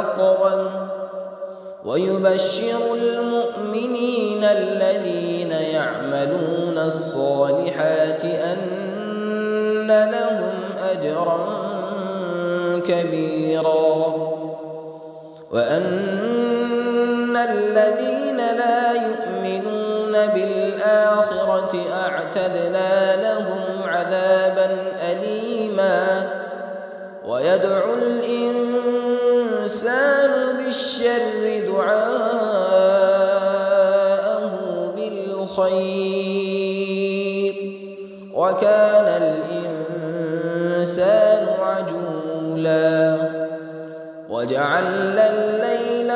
وأقوم ويبشر المؤمنين الذين يعملون الصالحات أن لهم أجرا كبيرا وأن الذين لا يؤمنون بالآخرة أعتدنا لهم عذابا أليما ويدعو الإنسان بالشر دعاءه بالخير وكان الإنسان عجولا وجعلنا الليل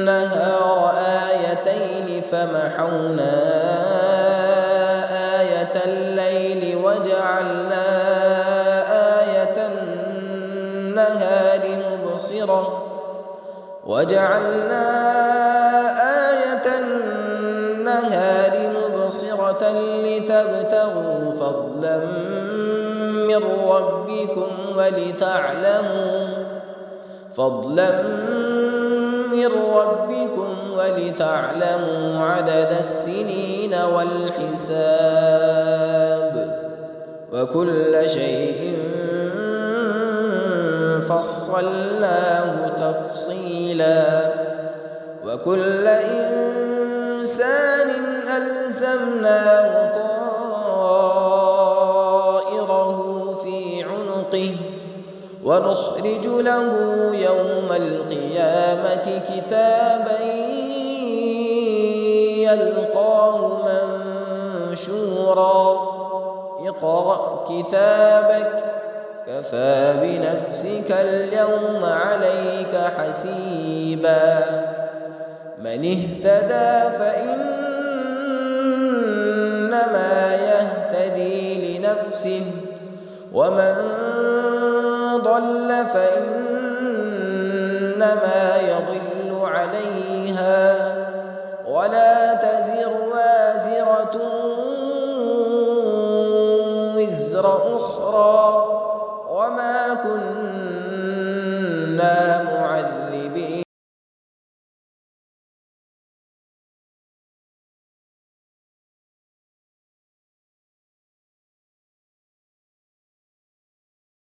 والنهار آيتين فمحونا آية الليل وجعلنا آية النهار مبصرة لتبتغوا فضلا من ربكم ولتعلموا عدد السنين والحساب وكل شيء فصلناه تفصيلا وكل إنسان ألزمناه طائره في عنقه ونخرج له يوم القيامة كتابا يلقاه منشورا اقرأ كتابك كفى بنفسك اليوم عليك حسيبا من اهتدى فإنما يهتدي لنفسه ومن ضل فإنما يضل عليها ولا تزر وازرة وزر أخرى وما كنا